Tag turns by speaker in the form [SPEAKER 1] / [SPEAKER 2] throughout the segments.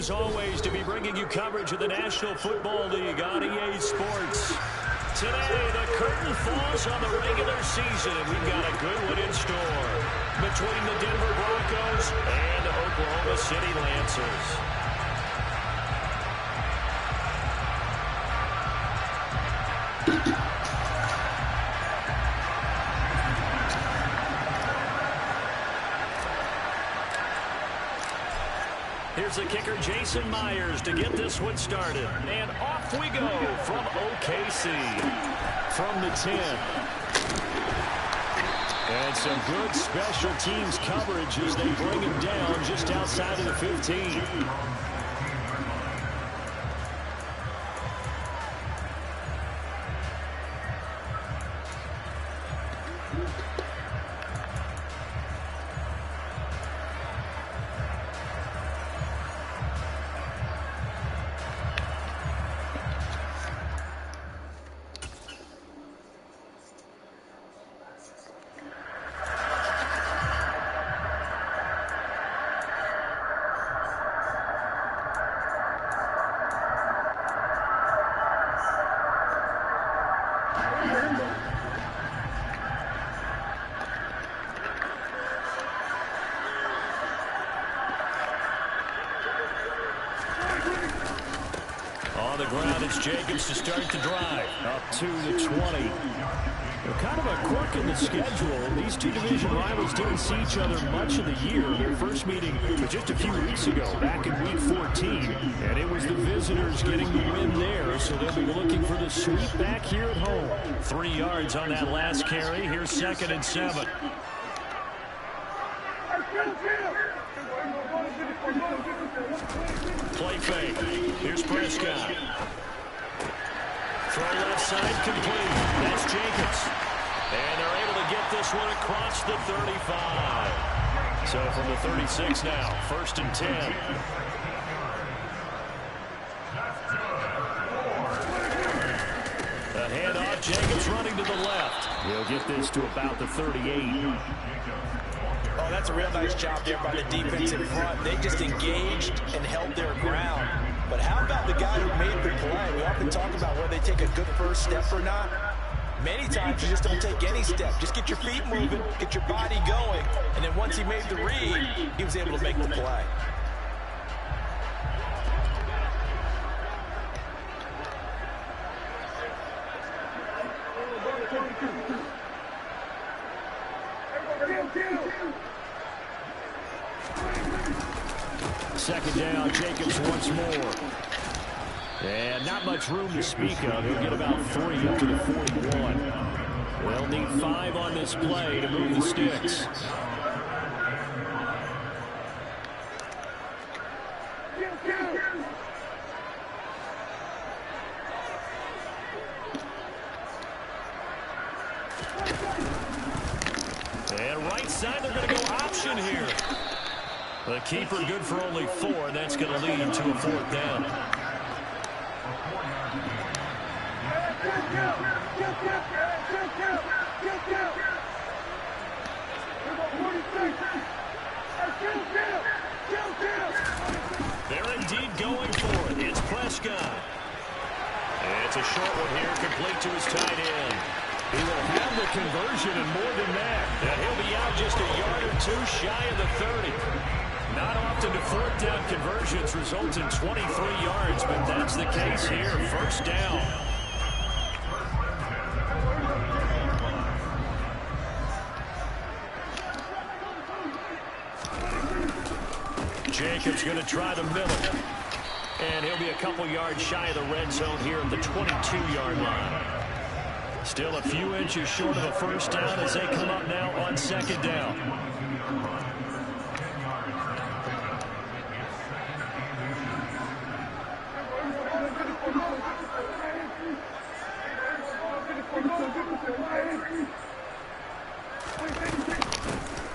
[SPEAKER 1] as always, to be bringing you coverage of the National Football League on EA Sports. Today, the curtain falls on the regular season, and we've got a good one in store between the Denver Broncos and the Oklahoma City Lancers. Here's the kicker, Jason Myers, to get this one started. And off we go from OKC. From the 10. And some good special teams coverage as they bring him down just outside of the 15. On the ground, it's Jacobs to start the drive. Up to the 20. Kind of a quirk in the schedule. These two division rivals didn't see each other much of the year. Their first meeting was just a few weeks ago, back in Week 14. And it was the visitors getting the win there, so they'll be looking for the sweep back here at home. 3 yards on that last carry. Here's 2nd and 7. Play fake. Here's Prescott. Throw left side complete. That's Jacobs. And they're able to get this one across the 35. So from the 36 now, 1st and 10. The handoff, Jacobs running to the left. He'll get this to about the 38.
[SPEAKER 2] Oh, that's a real nice job there by the defense in front. They just engaged and held their ground. But how about the guy who made the play? We often talk about whether they take a good first step or not. Many times you just don't take any step. Just get your feet moving, get your body going, and then once he made the read, he was able to make the play.
[SPEAKER 1] Second down, Jacobs once more. And not much room to speak of. He'll get about 3 up to the 41. They'll need 5 on this play to move the sticks. And right side, they're going to go option here. The keeper good for only 4, and that's going to lead to a 4th down. They're indeed going for it. It's Prescott. And it's a short one here, complete to his tight end. He will have the conversion and more than that. And he'll be out just a yard or 2 shy of the 30. Not often do 4th down conversions result in 23 yards, but that's the case here. 1st down. Jacobs going to try the middle. And he'll be a couple yards shy of the red zone here at the 22-yard line. Still a few inches short of a 1st down as they come up now on 2nd down.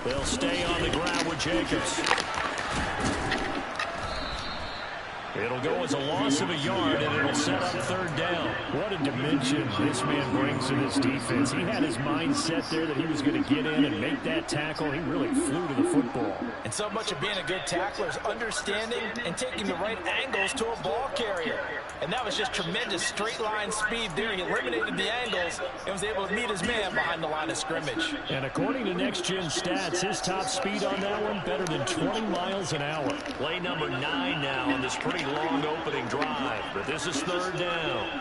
[SPEAKER 1] They'll stay on the ground with Jacobs. It'll go as a loss of a yard, and it'll set up third down. What a dimension this man brings to this defense. He had his mind set there that he was going to get in and make that tackle. He really flew to the football.
[SPEAKER 2] And so much of being a good tackler is understanding and taking the right angles to a ball carrier. And that was just tremendous straight line speed there. He eliminated the angles and was able to meet his man behind the line of scrimmage.
[SPEAKER 1] And according to Next Gen Stats, his top speed on that one better than 20 miles an hour. Play number 9 now on this pretty long opening drive, but this is third down.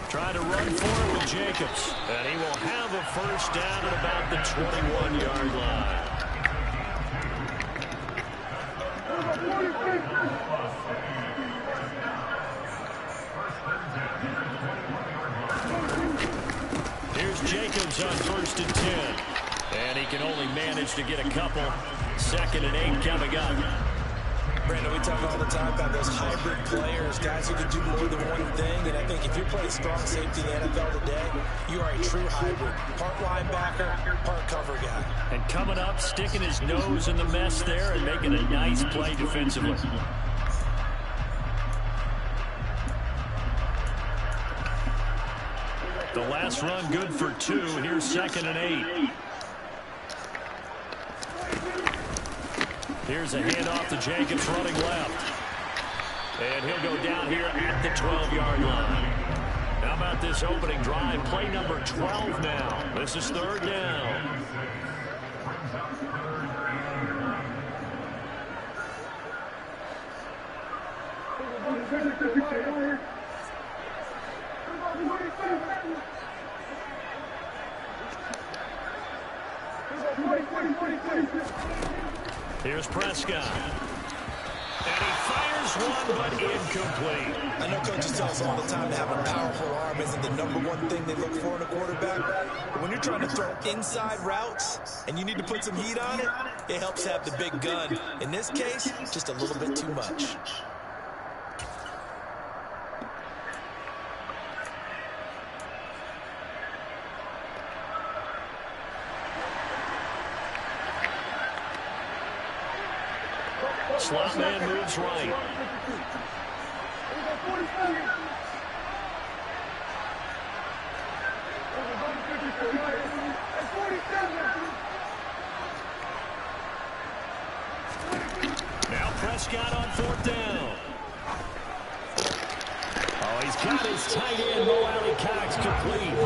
[SPEAKER 1] Try to run for it with Jacobs, and he will have a first down at about the 21-yard line. Here's Jacobs on 1st and 10. And he can only manage to get a couple. 2nd and 8 coming up.
[SPEAKER 2] Brandon, we talk all the time about those hybrid players, guys who can do more than one thing. And I think if you're playing strong safety in the NFL today, you are a true hybrid. Part linebacker, part cover guy.
[SPEAKER 1] And coming up, sticking his nose in the mess there and making a nice play defensively. The last run good for 2. Here's 2nd and 8. Here's a handoff to Jacobs running left. And he'll go down here at the 12-yard line. How about this opening drive? Play number 12 now. This is third down. Here's Prescott. And he fires one, but incomplete.
[SPEAKER 2] I know coaches tell us all the time to have a powerful arm isn't the #1 thing they look for in a quarterback. But when you're trying to throw inside routes and you need to put some heat on it, it helps have the big gun. In this case, just a little bit too much.
[SPEAKER 1] Slot man moves right. Now Prescott on 4th down. Oh, he's got his tight end, Mo Alley Cox, complete.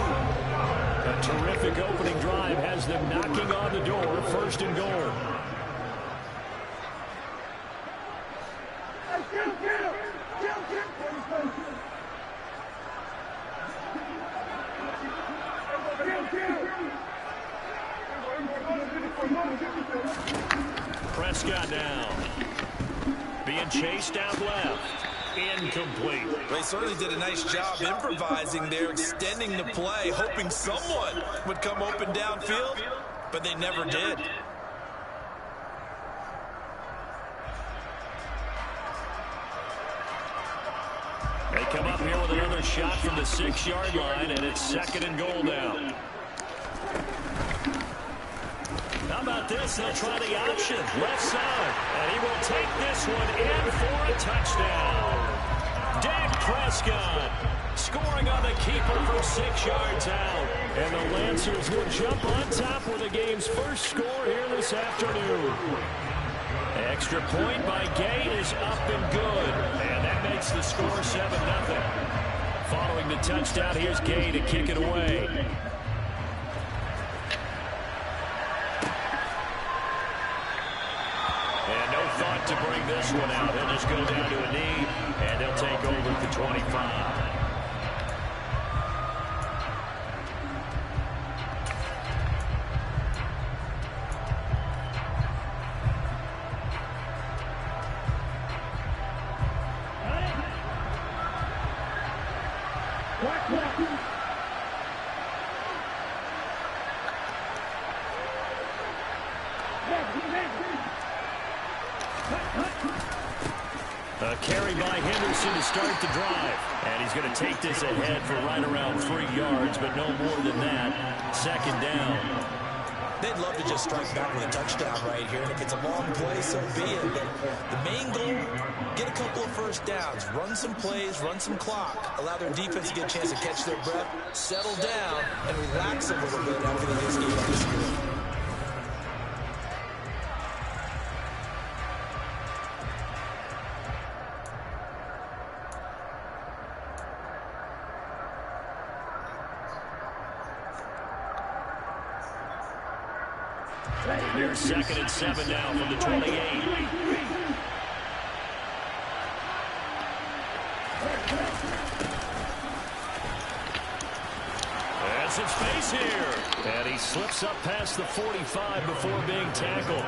[SPEAKER 1] A terrific opening drive has them knocking on the door, 1st and goal. Prescott now. Being chased out left. Incomplete.
[SPEAKER 2] They certainly did a nice job improvising there, extending the play, hoping someone would come open downfield, but they never did.
[SPEAKER 1] They come up here with another shot from the 6-yard line, and it's 2nd and goal now. How about this? They'll try the option. Left side. And he will take this one in for a touchdown. Dak Prescott scoring on the keeper from 6 yards out. And the Lancers will jump on top with the game's first score here this afternoon. Extra point by Gay is up and good. And that makes the score 7-0. Following the touchdown, here's Gay to kick it away. And no thought to bring this one out. He'll just go down to a knee, and they'll take over at the 25. A carry by Henderson to start the drive. And he's going to take this ahead for right around 3 yards, but no more than that. 2nd down.
[SPEAKER 2] They'd love to just strike back with a touchdown right here, and if it's a long play, so be it. But the main goal, get a couple of first downs, run some plays, run some clock, allow their defense to get a chance to catch their breath, settle down, and relax a little bit after they just gave up the score.
[SPEAKER 1] Near 2nd and 7 now from the 28. And some space here. And he slips up past the 45 before being tackled.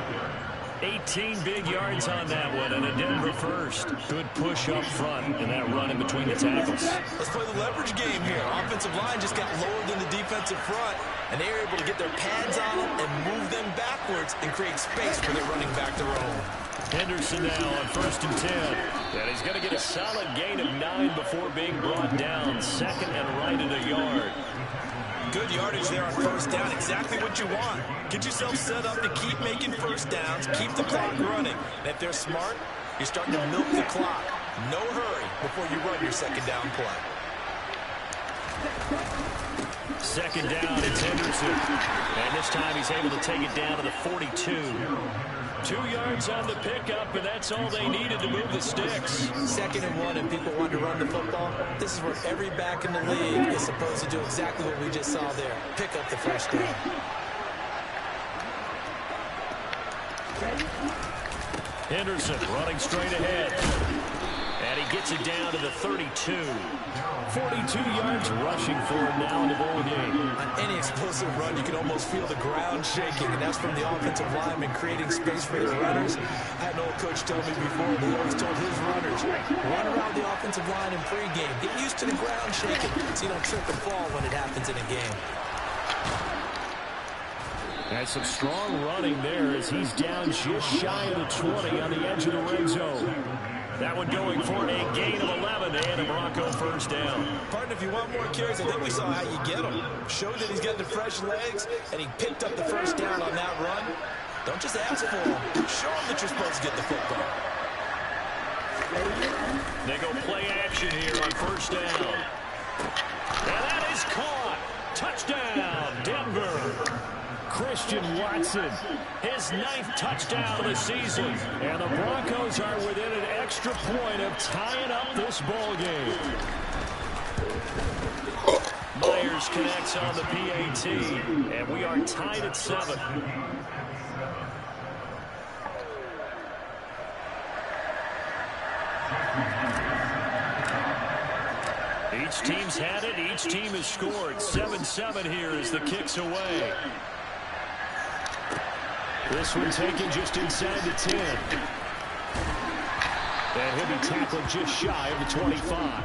[SPEAKER 1] 18 big yards on that one, and a Denver first. Good push up front and that run in between the tackles.
[SPEAKER 2] Let's play the leverage game here. Offensive line just got lower than the defensive front, and they were able to get their pads on them and move them backwards and create space for their running back to roam.
[SPEAKER 1] Henderson now on 1st and 10. And he's going to get a solid gain of 9 before being brought down. 2nd and right at a yard.
[SPEAKER 2] Good yardage there on 1st down. Exactly what you want. Get yourself set up to keep making first downs, keep the clock running. And if they're smart, you're starting to milk the clock. No hurry before you run your 2nd down play.
[SPEAKER 1] 2nd down, it's Henderson. And this time he's able to take it down to the 42. 2 yards on the pickup, and that's all they needed to move the sticks.
[SPEAKER 2] 2nd and 1, and people want to run the football. This is where every back in the league is supposed to do exactly what we just saw there. Pick up the first down.
[SPEAKER 1] Henderson running straight ahead. And he gets it down to the 32. 42 yards rushing for him now in the ball game.
[SPEAKER 2] On any explosive run, you can almost feel the ground shaking, and that's from the offensive linemen creating space for their runners. I had an old coach tell me before, he always told his runners, run around the offensive line in pregame. Get used to the ground shaking so you don't trip and fall when it happens in a game.
[SPEAKER 1] And some strong running there as he's down just shy of the 20 on the edge of the red zone. That one going for a gain of 11 and a Bronco first down.
[SPEAKER 2] Partner, if you want more carries, I think we saw how you get him. Showed that he's got the fresh legs, and he picked up the first down on that run. Don't just ask for him. Show him that you're supposed to get the football.
[SPEAKER 1] They go play action here on 1st down. And that is caught. Touchdown, Denver. Christian Watson, his 9th touchdown of the season. And the Broncos are within an extra point of tying up this ball game. Myers connects on the PAT, and we are tied at 7. Each team's had it. Each team has scored. 7-7 here as the kick's away. This one taken just inside the 10. And he'll be tackled just shy of the 25.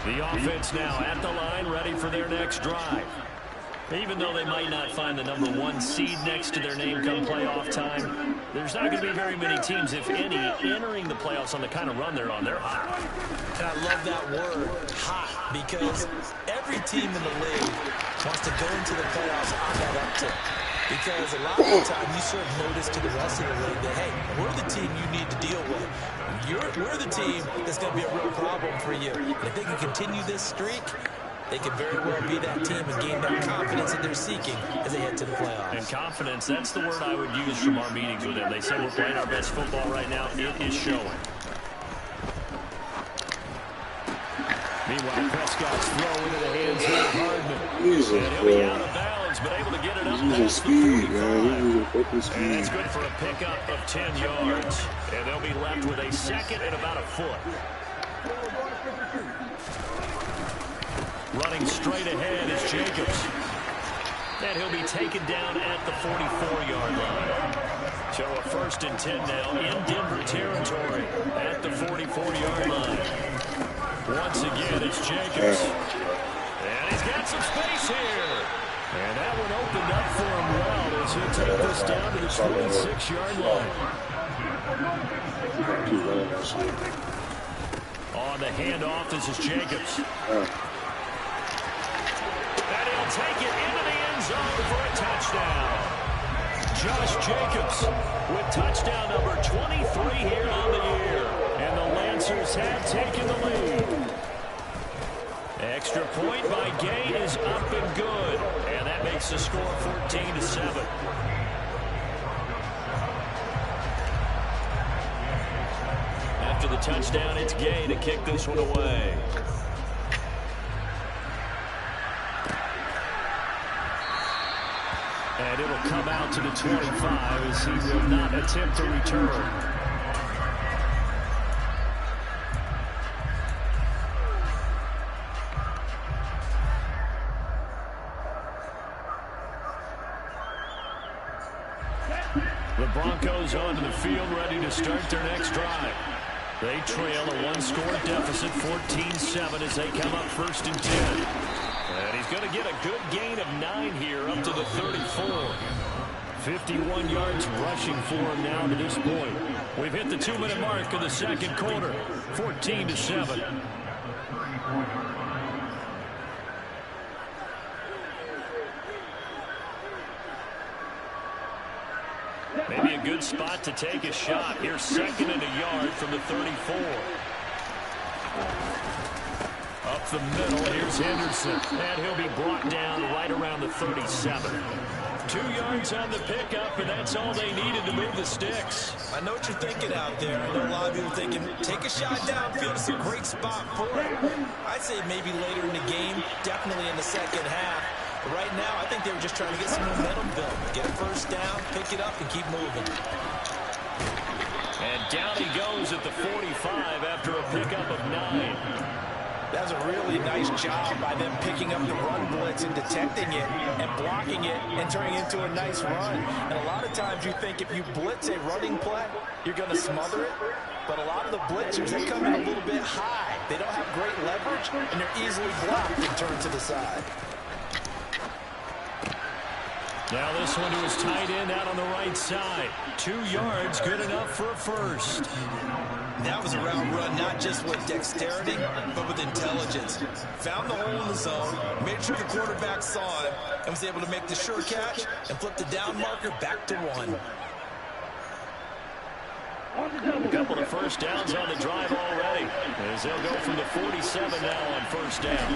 [SPEAKER 1] The offense now at the line, ready for their next drive. Even though they might not find the number 1 seed next to their name come playoff time, there's not going to be very many teams, if any, entering the playoffs on the kind of run they're on. They're hot.
[SPEAKER 2] And I love that word, hot, because every team in the league wants to go into the playoffs on that uptick. Because a lot of the time you serve notice to the rest of the league that, hey, we're the team you need to deal with. We're the team that's going to be a real problem for you. And if they can continue this streak, they could very well be that team and gain that confidence that they're seeking as they head to the playoffs.
[SPEAKER 1] And confidence, that's the word I would use from our meetings with them. They said we're playing our best football right now. It is showing. Meanwhile, Prescott's throw into the hands of Hardman. And he'll be out of bounds, but able to get it up past the 45. And that's good for a pickup of 10 yards. And they'll be left with a 2nd and about a foot. Running straight ahead is Jacobs. And he'll be taken down at the 44-yard line. So a 1st and 10 now in Denver territory at the 44-yard line. Once again, it's Jacobs. And he's got some space here. And that one opened up for him well as he'll take this down to the 26-yard line. On the handoff, this is Jacobs. And he'll take it into the end zone for a touchdown. Josh Jacobs with touchdown number 23 here on the year. And the Lancers have taken the lead. Extra point by Gay is up and good. And that makes the score 14-7. After the touchdown, it's Gay to kick this one away. And it'll come out to the 25 as he will not attempt to return. The Broncos onto the field, ready to start their next drive. They trail a one-score deficit, 14-7, as they come up 1st and 10. And he's going to get a good gain of 9 here up to the 34. 51 yards rushing for him now to this point. We've hit the 2-minute mark of the second quarter, 14-7. Maybe a good spot to take a shot. Here's 2nd and a yard from the 34. Up the middle, here's Henderson. And he'll be brought down right around the 37. 2 yards on the pickup, and that's all they needed to move the sticks.
[SPEAKER 2] I know what you're thinking out there. I know a lot of people thinking, take a shot downfield. It's a great spot for it. I'd say maybe later in the game, definitely in the second half. But right now, I think they were just trying to get some momentum built. Get a first down, pick it up, and keep moving.
[SPEAKER 1] And down he goes at the 45 after a pickup of 9.
[SPEAKER 2] That was a really nice job by them picking up the run blitz and detecting it and blocking it and turning it into a nice run. And a lot of times you think if you blitz a running play, you're going to smother it. But a lot of the blitzers, they come in a little bit high. They don't have great leverage, and they're easily blocked and turned to the side.
[SPEAKER 1] Now this one to his tight end out on the right side. 2 yards, good enough for a first.
[SPEAKER 2] That was a route run, not just with dexterity, but with intelligence. Found the hole in the zone, made sure the quarterback saw him, and was able to make the sure catch and flip the down marker back to 1.
[SPEAKER 1] A couple of first downs on the drive already, as they'll go from the 47 now on first down.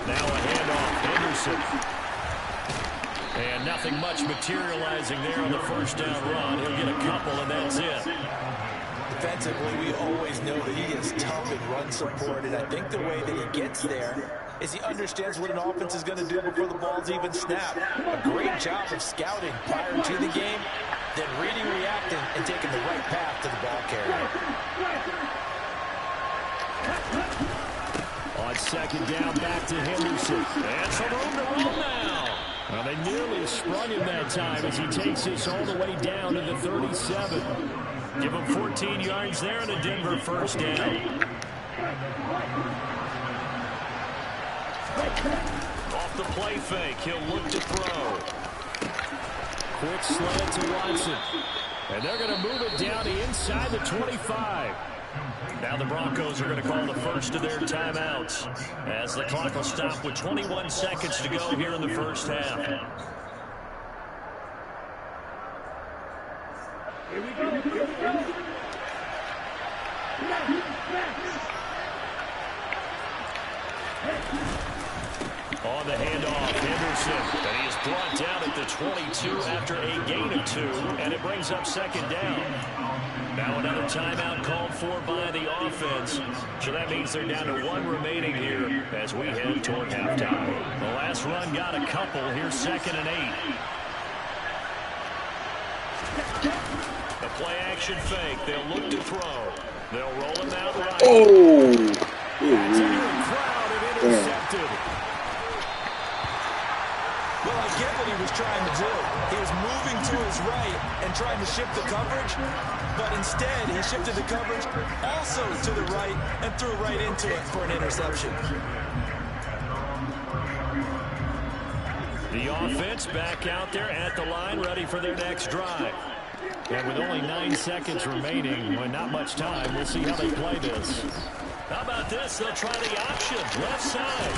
[SPEAKER 1] Now a handoff, Henderson. And nothing much materializing there on the first down run. He'll get a couple, and that's it.
[SPEAKER 2] Defensively, we always know that he is tough in run support, and I think the way that he gets there is he understands what an offense is going to do before the ball's even snapped. A great job of scouting prior to the game, then reading, reacting, and taking the right path to the ball carrier.
[SPEAKER 1] On second down, back to Henderson. And some room to run now. Well, they nearly sprung him that time as he takes this all the way down to the 37. Give him 14 yards there and a Denver first down. Off the play fake, he'll look to throw. Quick slant to Watson. And they're going to move it down to inside the 25. Now the Broncos are going to call the first of their timeouts as the clock will stop with 21 seconds to go here in the first half.
[SPEAKER 3] Here we go.
[SPEAKER 1] On the handoff, Henderson. And he is brought down at the 22 after a gain of 2, and it brings up second down. Now another timeout called for by the offense. So that means they're down to 1 remaining here as we head toward halftime. The last run got a couple. Here's 2nd and 8. The play action fake. They'll look to throw. They'll roll him out right.
[SPEAKER 3] Oh!
[SPEAKER 1] That's into the crowd and intercepted.
[SPEAKER 2] Well, I get what he was trying to do. He was moving to his right and trying to shift the coverage, but instead he shifted the coverage also to the right and threw right into it for an interception.
[SPEAKER 1] The offense back out there at the line, ready for their next drive. And with only 9 seconds remaining, well, not much time, we'll see how they play this. How about this? They'll try the option. Left side.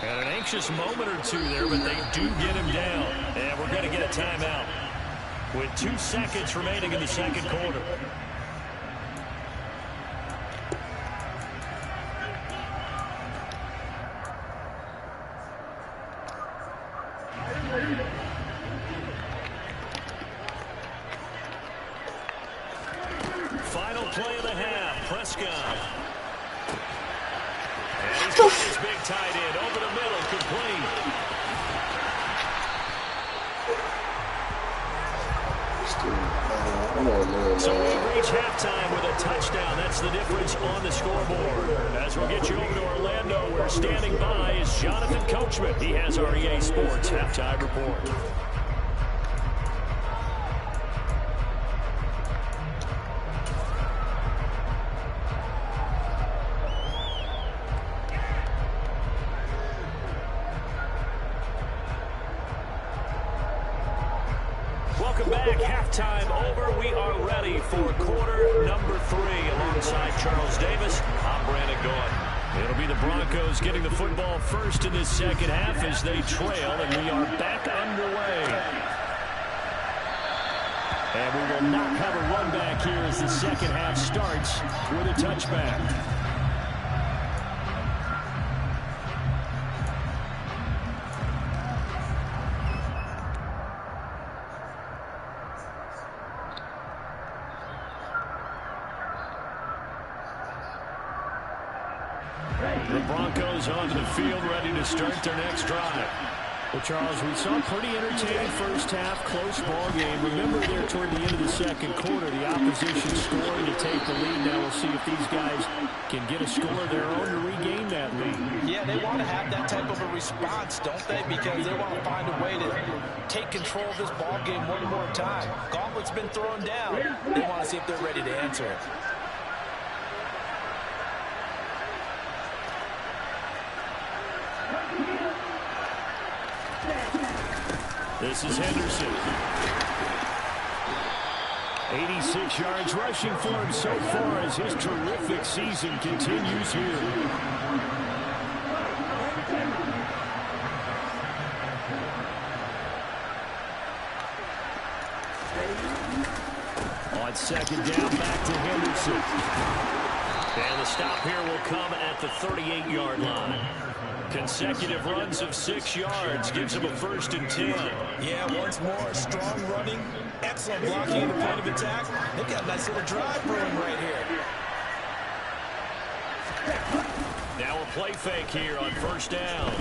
[SPEAKER 1] And an anxious moment or two there, but they do get him down. And we're going to get a timeout with 2 seconds remaining in the second quarter. Final play of the half. Prescott. And he's got his big tight end over the middle, complete. So we reach halftime with a touchdown. That's the difference on the scoreboard. As we'll get you over to Orlando, where standing by is Jonathan Coachman. He has our EA Sports halftime report. Welcome back. Halftime over. We are ready for quarter number 3. Alongside Charles Davis, I'm Brandon Gaudin. It'll be the Broncos getting the football first in this second half as they trail, and we are back underway. And we will not have a run back here as the second half starts with a touchback. The Broncos onto the field, ready to start their next drive. Well, Charles, we saw a pretty entertaining first half, close ball game. Remember there toward the end of the second quarter, the opposition scoring to take the lead. Now we'll see if these guys can get a score of their own to regain that lead.
[SPEAKER 2] Yeah, they want to have that type of a response, don't they? Because they want to find a way to take control of this ball game one more time. Gauntlet's been thrown down. They want to see if they're ready to answer it.
[SPEAKER 1] This is Henderson. 86 yards rushing for him so far as his terrific season continues here. On second down, back to Henderson. And the stop here will come at the 38-yard line. Consecutive runs of 6 yards gives him a 1st and 10.
[SPEAKER 2] Yeah, once more, strong running, excellent blocking in the point of attack. They've got a nice little drive brewing right here.
[SPEAKER 1] Now a play fake here on 1st down.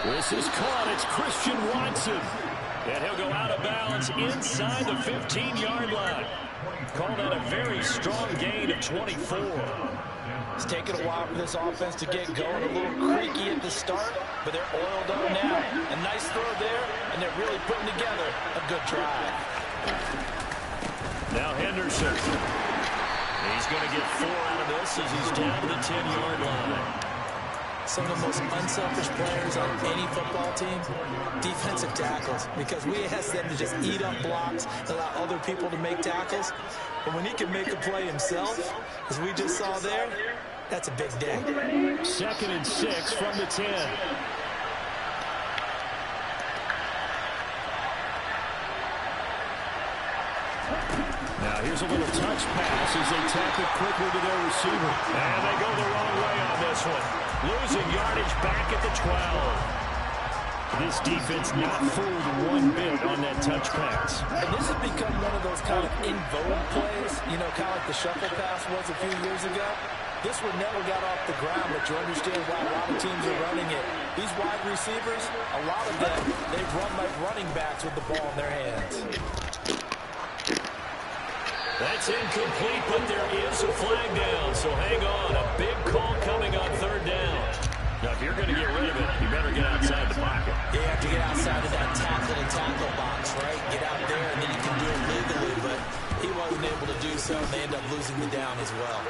[SPEAKER 1] This is caught. It's Christian Watson. And he'll go out of bounds inside the 15-yard line. Called that a very strong gain of 24.
[SPEAKER 2] It's taken a while for this offense to get going. A little creaky at the start, but they're oiled up now. A nice throw there, and they're really putting together a good drive.
[SPEAKER 1] Now Henderson. He's going to get 4 out of this as he's down to the 10-yard line.
[SPEAKER 2] Some of the most unselfish players on any football team, defensive tackles, because we ask them to just eat up blocks, allow other people to make tackles. But when he can make a play himself, as we just saw there, that's a big day.
[SPEAKER 1] 2nd and 6 from the 10. Now here's a little touch pass as they tap it quickly to their receiver. And they go the wrong way on this one. Losing yardage back at the 12. This defense not fooled one bit on that touch pass.
[SPEAKER 2] And this has become one of those kind of in vogue plays, you know, kind of like the shuffle pass was a few years ago. This one never got off the ground, but you understand why a lot of teams are running it. These wide receivers, a lot of them, they run like running backs with the ball in their hands.
[SPEAKER 1] That's incomplete, but there is a flag down, so hang on. A big call coming on 3rd down. Now, if you're going to get rid of it, you better get outside the pocket.
[SPEAKER 2] You have to get outside of that tackle box, right? Get out there, and then you can do it legally, but he wasn't able to do so, and they end up losing the down as well.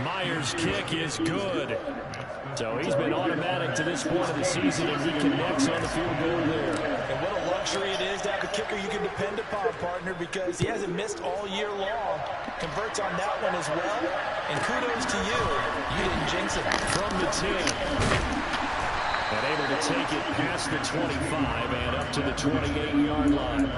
[SPEAKER 1] Myers' kick is good. So he's been automatic to this point of the season, and he connects on the field goal there.
[SPEAKER 2] And what a luxury it is to have a kicker you can depend upon, partner, because he hasn't missed all year long. Converts on that one as well. And kudos to you. You didn't jinx it.
[SPEAKER 1] From the 10. And able to take it past the 25 and up to the 28-yard line.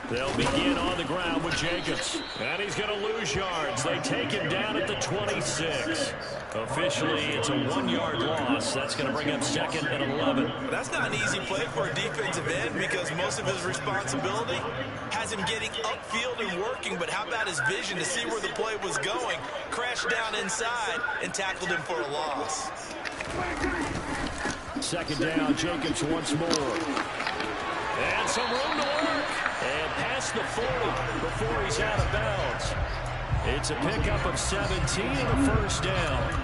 [SPEAKER 1] They'll begin on the ground with Jacobs. And he's going to lose yards. They take him down at the 26. Officially, it's a 1-yard loss. That's going to bring up 2nd and 11.
[SPEAKER 2] That's not an easy play for a defensive end because most of his responsibility has him getting upfield and working. But how about his vision to see where the play was going? Crashed down inside and tackled him for a loss.
[SPEAKER 1] 2nd down, Jacobs once more. And some room to work. And past the 40 before he's out of bounds. It's a pickup of 17 and a first down.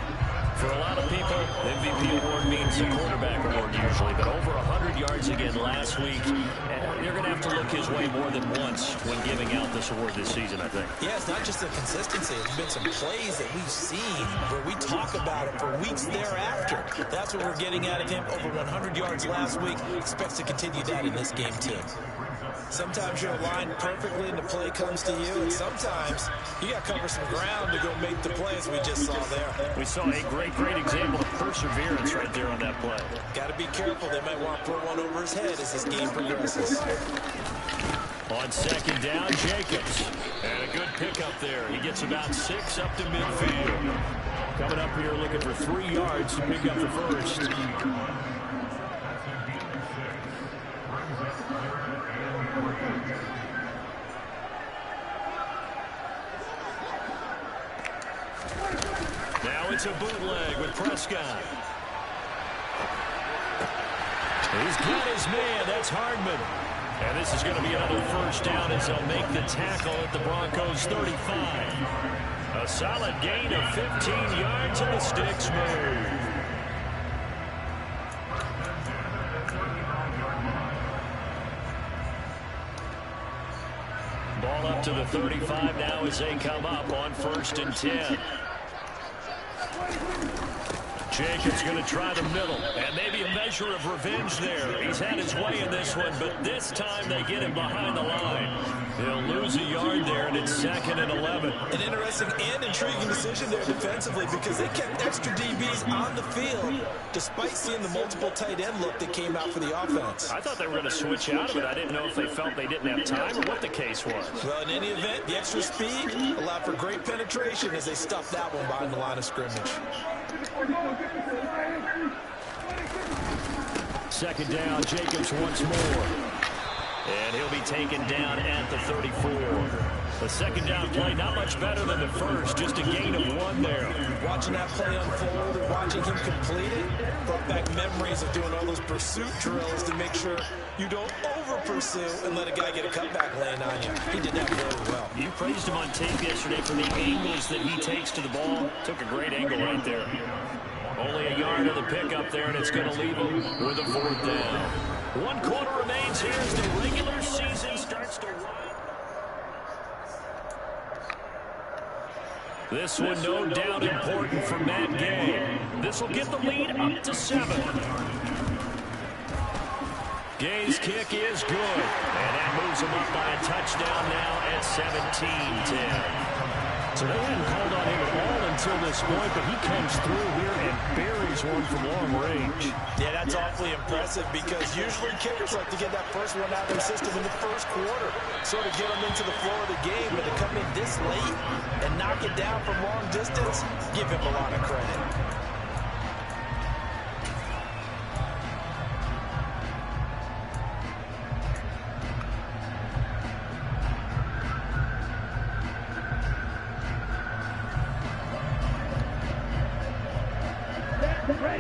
[SPEAKER 1] For a lot of people, the MVP award means a quarterback award usually, but over 100 yards again last week. They're going to have to look his way more than once when giving out this award this season, I think.
[SPEAKER 2] Yeah, it's not just the consistency. There's been some plays that we've seen where we talk about it for weeks thereafter. That's what we're getting out of him. Over 100 yards last week. Expects to continue that in this game, too. Sometimes you're aligned perfectly and the play comes to you, and sometimes you got to cover some ground to go make the play, as we just saw there.
[SPEAKER 1] We saw a great example of perseverance right there on that play.
[SPEAKER 2] Got to be careful. They might want to throw one over his head as this game progresses.
[SPEAKER 1] On 2nd down, Jacobs. And a good pickup there. He gets about 6 up to midfield. Coming up here looking for 3 yards to pick up the first. Now it's a bootleg with Prescott. He's got his man. That's Hardman. And this is going to be another first down as they'll make the tackle at the Broncos 35. A solid gain of 15 yards and the sticks move. Ball up to the 35 now as they come up on 1st and 10. Jacobs going to try the middle, and maybe a measure of revenge there. He's had his way in this one, but this time they get him behind the line. They'll lose a yard there, and it's 2nd and 11.
[SPEAKER 2] An interesting and intriguing decision there defensively because they kept extra DBs on the field despite seeing the multiple tight end look that came out for the offense.
[SPEAKER 1] I thought they were going to switch out of it. I didn't know if they felt they didn't have time or what the case was.
[SPEAKER 2] Well, in any event, the extra speed allowed for great penetration as they stuffed that one behind the line of scrimmage.
[SPEAKER 1] 2nd down, Jacobs once more. And he'll be taken down at the 34. The 2nd down play, not much better than the first, just a gain of 1 there.
[SPEAKER 2] Watching that play unfold and watching him complete it brought back memories of doing all those pursuit drills to make sure you don't over-pursue and let a guy get a cutback land on you. He did that very well.
[SPEAKER 1] You praised him on tape yesterday for the angles that he takes to the ball. Took a great angle right there. Only a yard of the pickup there, and it's going to leave him with a 4th down. 1 quarter remains here as the regular season starts to run. This one no doubt important for Matt Gay. This will get the lead up to 7. Gay's kick is good, and that moves him up by a touchdown now at 17-10. So they hadn't called on him at all until this point, but he comes through here and buries one from long range.
[SPEAKER 2] Yeah, that's awfully impressive because usually kickers like to get that first one out of their system in the first quarter, sort of get them into the flow of the game, but to come in this late and knock it down from long distance, give him a lot of credit.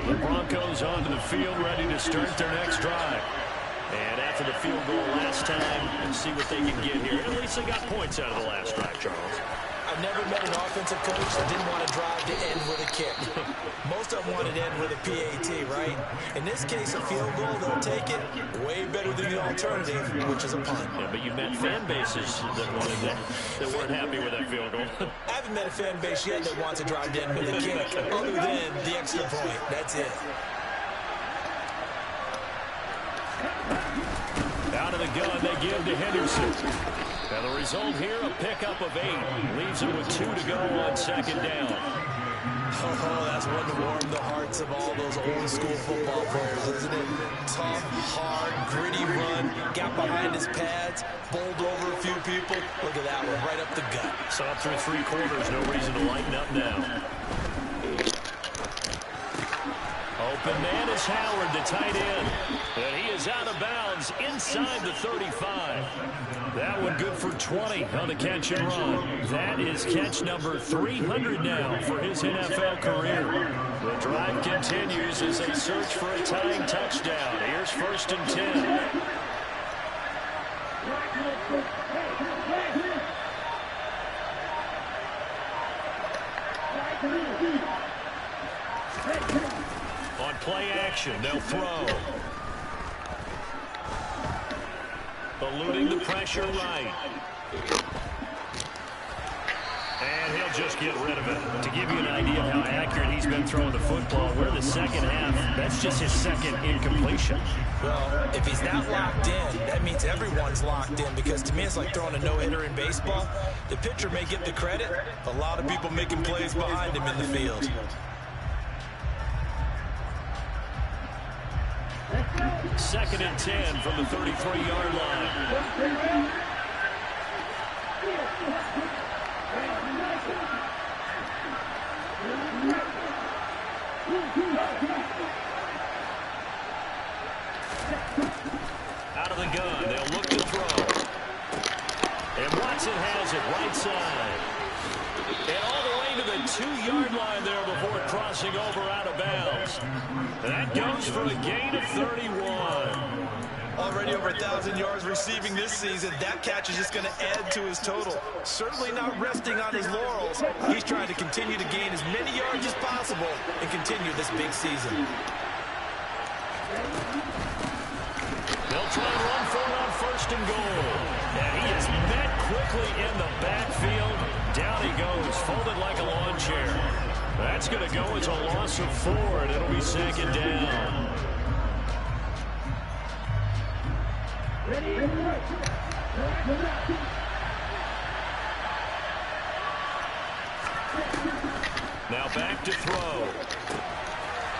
[SPEAKER 2] The
[SPEAKER 1] Broncos onto the field, ready to start their next drive. And after the field goal last time, let's see what they can get here. At least they got points out of the last drive, Charles.
[SPEAKER 2] I've never met an offensive coach that didn't want to drive to end with a kick. Most of them wanted to end with a PAT, right? In this case, a field goal, they'll take it way better than the alternative, which is a punt.
[SPEAKER 1] Yeah, but you met fan bases that weren't happy with that field goal.
[SPEAKER 2] I haven't met a fan base yet that wants to drive to end with a kick, other than the extra point. That's it.
[SPEAKER 1] Out of the gun, they give to Henderson. And the result here, a pickup of 8. Leaves him with 2 to go on second down.
[SPEAKER 2] Oh, that's one to warm the hearts of all those old school football players, isn't it? Tough, hard, gritty run, got behind his pads, bowled over a few people. Look at that one, right up the gut.
[SPEAKER 1] Saw through 3 quarters, no reason to lighten up now. Open man is Howard, the tight end. And he is out of bounds inside the 35. That one good for 20 on the catch and run. That is catch number 300 now for his NFL career. The drive continues as they search for a tying touchdown. Here's 1st and 10. On play action, they'll throw. Eluding the pressure right. And he'll just get rid of it. To give you an idea of how accurate he's been throwing the football, we're in the second half. That's just his second incompletion.
[SPEAKER 2] Well, if he's not locked in, that means everyone's locked in, because to me it's like throwing a no-hitter in baseball. The pitcher may get the credit, a lot of people making plays behind him in the field.
[SPEAKER 1] Second and 10 from the 33-yard line. Out of the gun, they'll look to throw. And Watson has it right side. And all the way to the 2-yard line there before crossing over out of bounds. That goes for a gain of 31.
[SPEAKER 2] Already over 1,000 yards receiving this season. That catch is just going to add to his total. Certainly not resting on his laurels. He's trying to continue to gain as many yards as possible and continue this big season.
[SPEAKER 1] They'll try and run for it on 1st and goal. And he is met quickly in the backfield. Down he goes, folded like a lawn chair. That's going to go as a loss of 4, and it'll be second down. Now back to throw.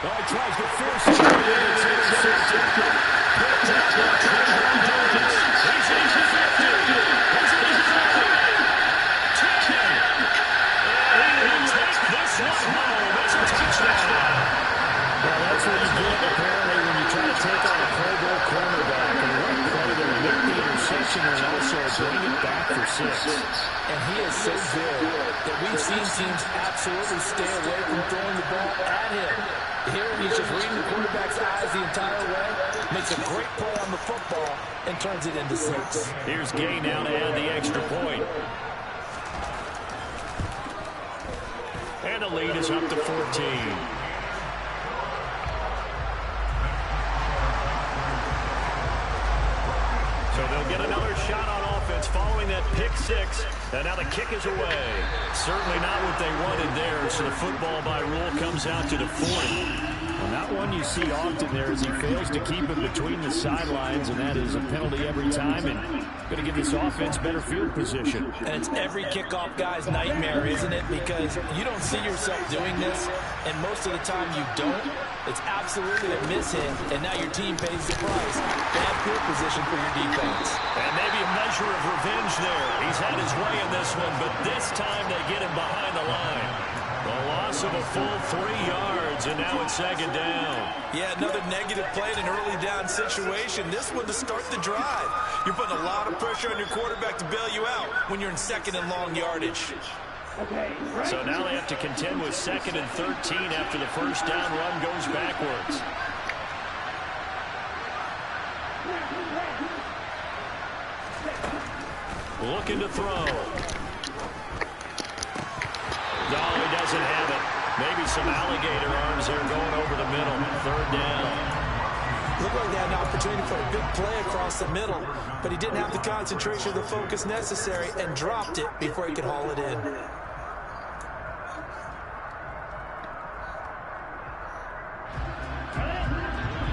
[SPEAKER 1] Oh, he tries to force it. It's intercepted. Picked up by Trevor Davis. He's in the 50. He's in the 50. 10. And he will take this one home. It's a touchdown. Well, that's what you get, apparently, when you try to take on a Pro Bowl cornerback. And what play to make the interception and also bring it back for 6.
[SPEAKER 2] And he is so good that we've seen teams absolutely stay away from throwing the ball at him. Here he's just reading the quarterback's eyes the entire way, makes a great play on the football, and turns it into 6.
[SPEAKER 1] Here's Gay now to add the extra point. And the lead is up to 14. So they'll get another shot on offense following that pick 6. And now the kick is away. Certainly not what they wanted there. So the football by rule comes out to the 40. And that one you see often there as he fails to keep it between the sidelines, and that is a penalty every time, and going to give this offense better field position.
[SPEAKER 2] And it's every kickoff guy's nightmare, isn't it? Because you don't see yourself doing this, and most of the time you don't. It's absolutely a miss-hit, and now your team pays the price. Bad field position for your defense.
[SPEAKER 1] And maybe a measure of revenge there. He's had his way in this one, but this time they get him behind the line. The loss of a full 3 yards, and now it's second down.
[SPEAKER 2] Yeah, another negative play in an early down situation. This one to start the drive. You're putting a lot of pressure on your quarterback to bail you out when you're in 2nd and long yardage.
[SPEAKER 1] So now they have to contend with 2nd and 13 after the first down run goes backwards. Looking to throw. No, he doesn't have it. Maybe some alligator arms there going over the middle. Third down.
[SPEAKER 2] Looked like they had an opportunity for a big play across the middle, but he didn't have the concentration or the focus necessary and dropped it before he could haul it in.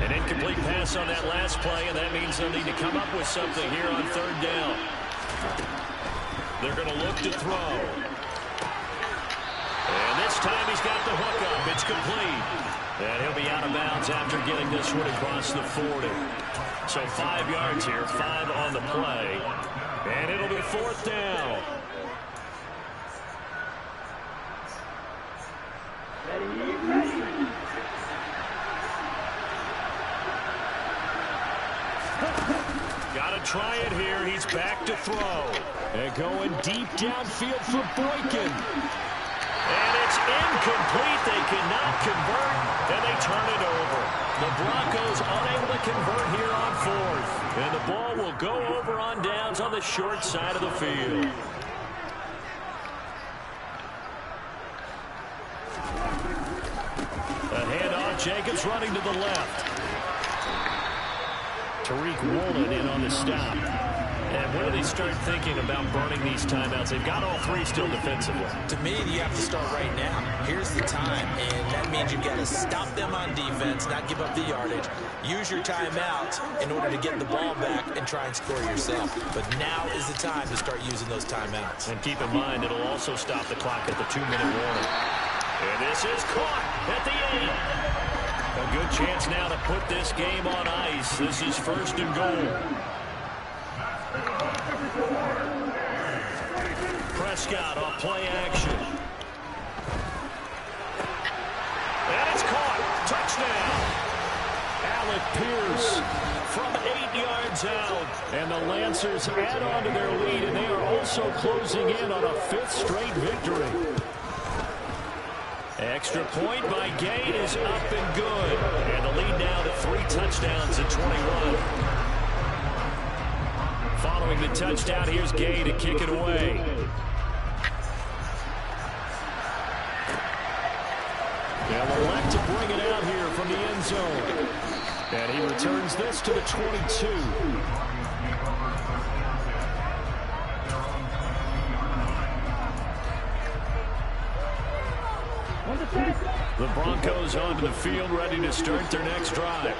[SPEAKER 1] An incomplete pass on that last play, and that means they'll need to come up with something here on third down. They're going to look to throw. And this time he's got the hook up. It's complete. And he'll be out of bounds after getting this one across the 40. So 5 yards here, 5 on the play. And it'll be fourth down. Got to try it here. He's back to throw. And going deep downfield for Boykin. And it's incomplete. They cannot convert, and they turn it over. The Broncos unable to convert here on fourth. And the ball will go over on downs on the short side of the field. A handoff. Jacobs running to the left. Tariq Woolen in on the stop. And when do they start thinking about burning these timeouts? They've got all 3 still defensively.
[SPEAKER 2] To me, you have to start right now. Here's the time, and that means you've got to stop them on defense, not give up the yardage. Use your timeouts in order to get the ball back and try and score yourself. But now is the time to start using those timeouts.
[SPEAKER 1] And keep in mind, it'll also stop the clock at the 2-minute warning. And this is caught at the 8. A good chance now to put this game on ice. This is first and goal. Prescott off play action. And it's caught. Touchdown. Alec Pierce from 8 yards out. And the Lancers add on to their lead, and they are also closing in on a 5th straight victory. Extra point by Gay is up and good. And the lead now to 3 touchdowns at 21. Following the touchdown, here's Gay to kick it away. They'll elect to bring it out here from the end zone. And he returns this to the 22. The Broncos onto the field, ready to start their next drive.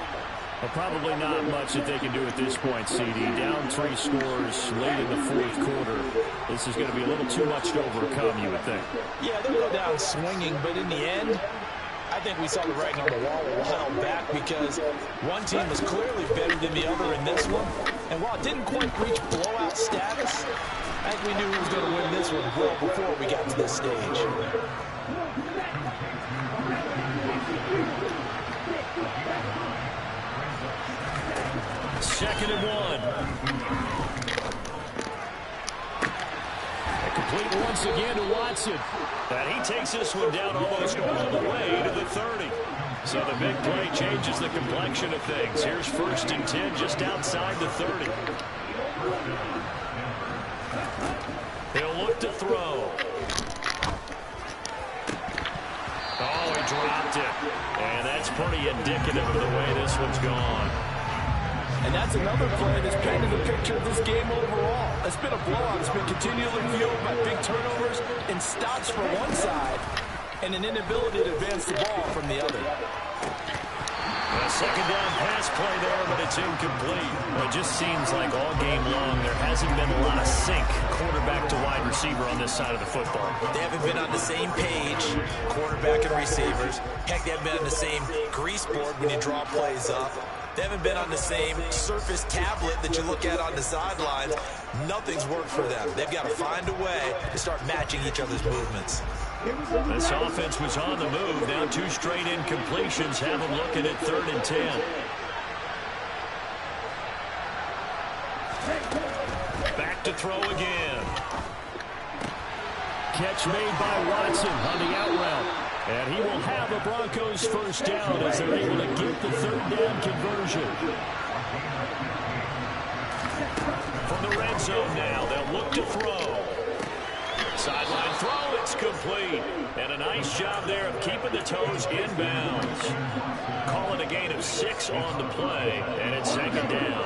[SPEAKER 1] Well, probably not much that they can do at this point, CD. Down 3 scores late in the 4th quarter. This is going to be a little too much to overcome, you would think.
[SPEAKER 2] Yeah, they'll go down swinging, but in the end, I think we saw the writing on the wall a while back because one team was clearly better than the other in this one. And while it didn't quite reach blowout status, I think we knew who was going to win this one well before we got to this stage.
[SPEAKER 1] Second and 1. And complete once again to Watson. And he takes this one down almost all the way to the 30. So the big play changes the complexion of things. Here's first and 10 just outside the 30. He'll look to throw. Oh, he dropped it. And that's pretty indicative of the way this one's gone.
[SPEAKER 2] And that's another play that's painted the picture of this game overall. It's been a blowout. It's been continually fueled by big turnovers and stops for one side and an inability to advance the ball from the other.
[SPEAKER 1] A second down pass play there, but it's incomplete. Well, it just seems like all game long there hasn't been a lot of sync quarterback to wide receiver on this side of the football.
[SPEAKER 2] They haven't been on the same page, quarterback and receivers. Heck, they haven't been on the same grease board when you draw plays up. They haven't been on the same surface tablet that you look at on the sidelines. Nothing's worked for them. They've got to find a way to start matching each other's movements.
[SPEAKER 1] This offense was on the move. Now 2 straight incompletions have them looking at 3rd and 10. Back to throw again. Catch made by Watson on the out route. And he will have a Broncos first down as they're able to get the 3rd down conversion. From the red zone now, they'll look to throw. Sideline throw, it's complete. And a nice job there of keeping the toes inbounds. Call it a gain of 6 on the play, and it's second down.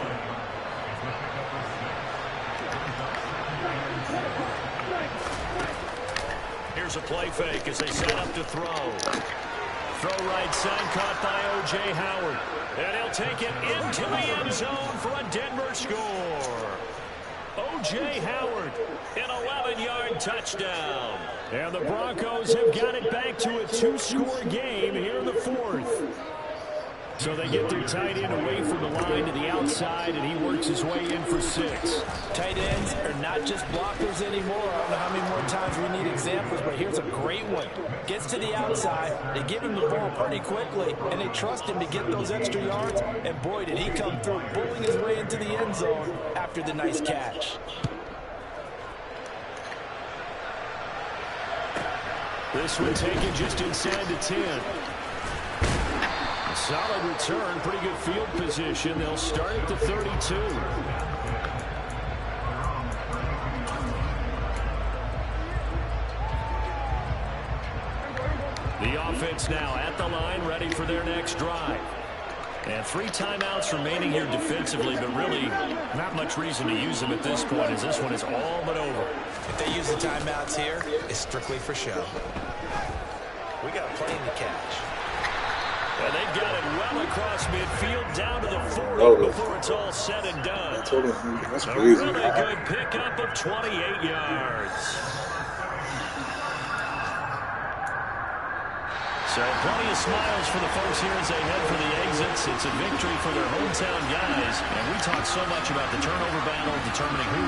[SPEAKER 1] Here's a play fake as they set up to throw. Throw right side, caught by O.J. Howard. And he'll take it into the end zone for a Denver score. O.J. Howard, an 11-yard touchdown. And the Broncos have got it back to a 2-score game here in the fourth. So they get their tight end away from the line to the outside, and he works his way in for 6.
[SPEAKER 2] Tight ends are not just blockers anymore. I don't know how many more times we need examples, but here's a great one. Gets to the outside, they give him the ball pretty quickly, and they trust him to get those extra yards, and boy, did he come through, bullying his way into the end zone after the nice catch.
[SPEAKER 1] This one taken just inside the 10. Solid return, pretty good field position. They'll start at the 32. The offense now at the line, ready for their next drive. And 3 timeouts remaining here defensively, but really not much reason to use them at this point, as this one is all but over.
[SPEAKER 2] If they use the timeouts here, it's strictly for show. We got plenty to catch.
[SPEAKER 1] And they've got it well across midfield down to the 40 before it's all said and done.
[SPEAKER 3] That's
[SPEAKER 1] A
[SPEAKER 3] crazy.
[SPEAKER 1] really good pickup of 28 yards. So plenty of smiles for the folks here as they head for the exits. It's a victory for their hometown guys. And we talked so much about the turnover battle, determining who